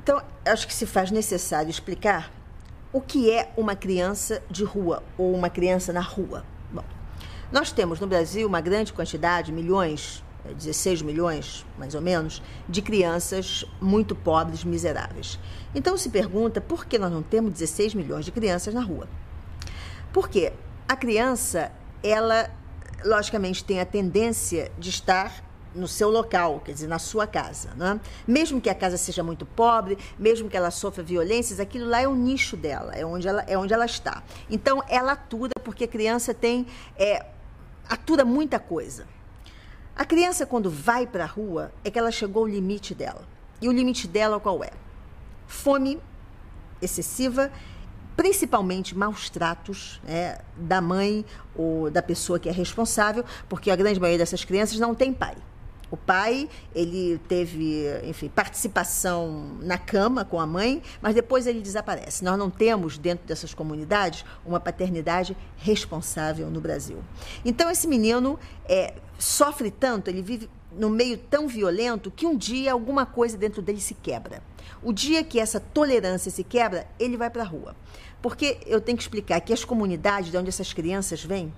Então, acho que se faz necessário explicar o que é uma criança de rua ou uma criança na rua. Bom, nós temos no Brasil uma grande quantidade, milhões, 16 milhões, mais ou menos, de crianças muito pobres, miseráveis. Então se pergunta por que nós não temos 16 milhões de crianças na rua. Porque a criança, ela, logicamente, tem a tendência de estar no seu local, quer dizer, na sua casa, né? Mesmo que a casa seja muito pobre, mesmo que ela sofra violências, aquilo lá é o nicho dela, é onde ela está. Então, ela atura, porque a criança atura muita coisa. A criança, quando vai para a rua, é que ela chegou ao limite dela. E o limite dela qual é? Fome excessiva, principalmente maus tratos, da mãe ou da pessoa que é responsável, porque a grande maioria dessas crianças não tem pai. O pai, ele teve, enfim, participação na cama com a mãe, mas depois ele desaparece. Nós não temos, dentro dessas comunidades, uma paternidade responsável no Brasil. Então, esse menino sofre tanto, ele vive num meio tão violento, que um dia alguma coisa dentro dele se quebra. O dia que essa tolerância se quebra, ele vai para a rua. Porque eu tenho que explicar que as comunidades de onde essas crianças vêm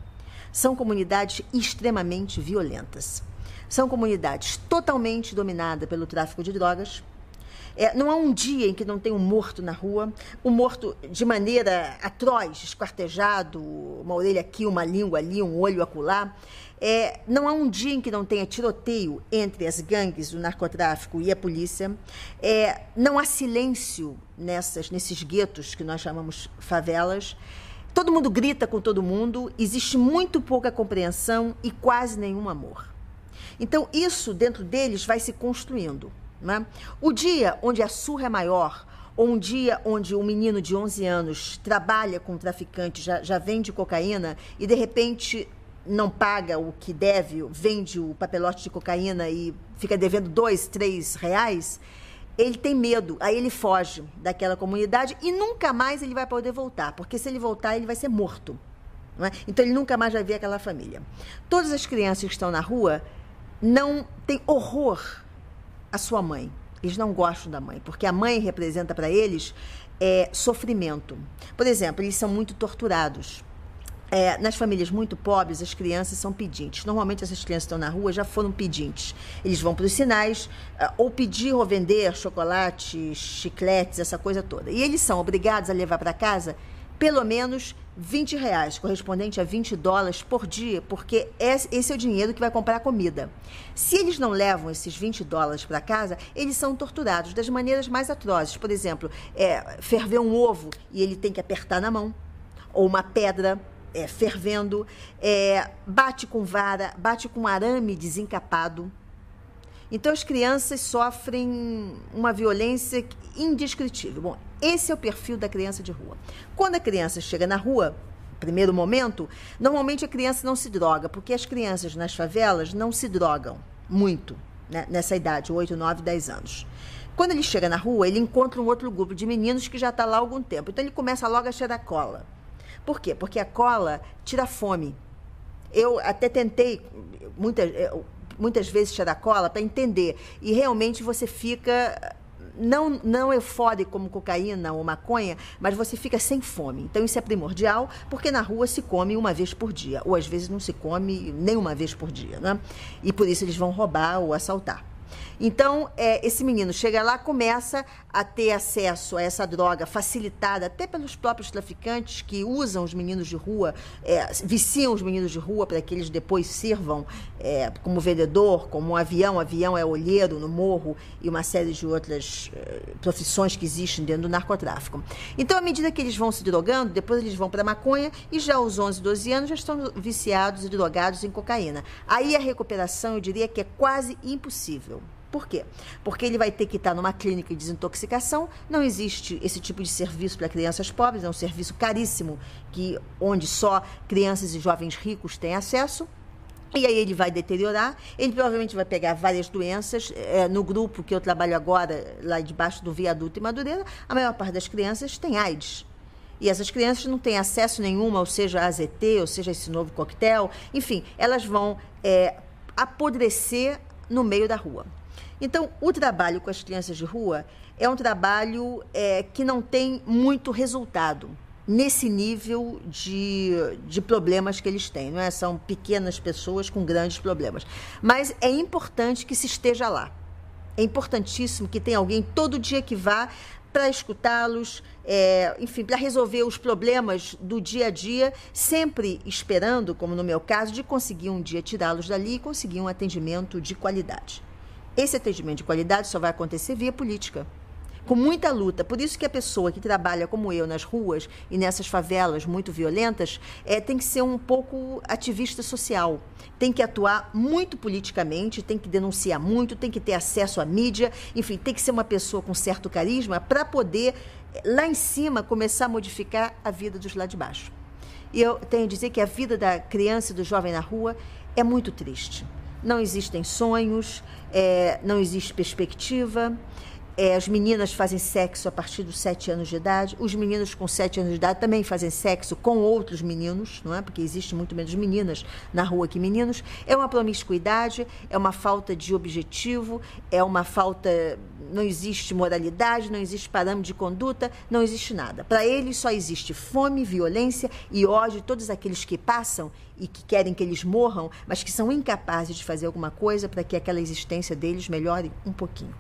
são comunidades extremamente violentas. São comunidades totalmente dominadas pelo tráfico de drogas. Não há um dia em que não tenha um morto na rua, um morto de maneira atroz, esquartejado, uma orelha aqui, uma língua ali, um olho acolá. Não há um dia em que não tenha tiroteio entre as gangues do narcotráfico e a polícia. Não há silêncio nesses guetos que nós chamamos favelas. Todo mundo grita com todo mundo, existe muito pouca compreensão e quase nenhum amor. Então, isso dentro deles vai se construindo, né? O dia onde a surra é maior, ou um dia onde um menino de 11 anos trabalha com um traficante, já vende cocaína e, de repente, não paga o que deve, vende o papelote de cocaína e fica devendo 2, 3 reais, ele tem medo, aí ele foge daquela comunidade e nunca mais ele vai poder voltar, porque se ele voltar, ele vai ser morto, não é? Então, ele nunca mais vai ver aquela família. Todas as crianças que estão na rua não têm horror à sua mãe. Eles não gostam da mãe, porque a mãe representa para eles sofrimento. Por exemplo, eles são muito torturados. Nas famílias muito pobres, as crianças são pedintes. Normalmente, essas crianças que estão na rua já foram pedintes. Eles vão para os sinais, ou pedir ou vender chocolates, chicletes, essa coisa toda. E eles são obrigados a levar para casa pelo menos 20 reais, correspondente a 20 dólares por dia, porque esse é o dinheiro que vai comprar comida. Se eles não levam esses 20 dólares para casa, eles são torturados das maneiras mais atrozes. Por exemplo, ferver um ovo e ele tem que apertar na mão, ou uma pedra fervendo, bate com vara, bate com arame desencapado. Então, as crianças sofrem uma violência indescritível. Bom, esse é o perfil da criança de rua. Quando a criança chega na rua, primeiro momento, normalmente a criança não se droga, porque as crianças nas favelas não se drogam muito, né, nessa idade, 8, 9, 10 anos. Quando ele chega na rua, ele encontra um outro grupo de meninos que já está lá há algum tempo. Então, ele começa logo a cheirar cola. Por quê? Porque a cola tira fome. Eu até tentei muitas vezes cheirar cola para entender. E realmente você fica, não eufórico como cocaína ou maconha, mas você fica sem fome. Então isso é primordial, porque na rua se come uma vez por dia. Ou às vezes não se come nem uma vez por dia, né? E por isso eles vão roubar ou assaltar. Então, esse menino chega lá, começa a ter acesso a essa droga facilitada até pelos próprios traficantes que usam os meninos de rua, viciam os meninos de rua para que eles depois sirvam como vendedor, como um avião. O avião é olheiro no morro e uma série de outras profissões que existem dentro do narcotráfico. Então, à medida que eles vão se drogando, depois eles vão para a maconha e já aos 11, 12 anos já estão viciados e drogados em cocaína. Aí a recuperação, eu diria que é quase impossível. Por quê? Porque ele vai ter que estar numa clínica de desintoxicação. Não existe esse tipo de serviço para crianças pobres, é um serviço caríssimo, onde só crianças e jovens ricos têm acesso. E aí ele vai deteriorar, ele provavelmente vai pegar várias doenças. No grupo que eu trabalho agora, lá debaixo do viaduto em Madureira, a maior parte das crianças tem AIDS. E essas crianças não têm acesso nenhuma, ou seja, a AZT, ou seja, esse novo coquetel. Enfim, elas vão apodrecer no meio da rua. Então, o trabalho com as crianças de rua é um trabalho que não tem muito resultado nesse nível de problemas que eles têm, não é? São pequenas pessoas com grandes problemas. Mas é importante que se esteja lá. É importantíssimo que tenha alguém todo dia que vá para escutá-los, enfim, para resolver os problemas do dia a dia, sempre esperando, como no meu caso, de conseguir um dia tirá-los dali e conseguir um atendimento de qualidade. Esse atendimento de qualidade só vai acontecer via política, com muita luta. Por isso que a pessoa que trabalha como eu nas ruas e nessas favelas muito violentas tem que ser um pouco ativista social, tem que atuar muito politicamente, tem que denunciar muito, tem que ter acesso à mídia, enfim, tem que ser uma pessoa com certo carisma para poder, lá em cima, começar a modificar a vida dos lá de baixo. E eu tenho a dizer que a vida da criança e do jovem na rua é muito triste. Não existem sonhos, não existe perspectiva. As meninas fazem sexo a partir dos 7 anos de idade. Os meninos com 7 anos de idade também fazem sexo com outros meninos, não é? Porque existe muito menos meninas na rua que meninos. É uma promiscuidade, é uma falta de objetivo, é uma falta... Não existe moralidade, não existe parâmetro de conduta, não existe nada. Para eles só existe fome, violência e ódio de todos aqueles que passam e que querem que eles morram, mas que são incapazes de fazer alguma coisa para que aquela existência deles melhore um pouquinho.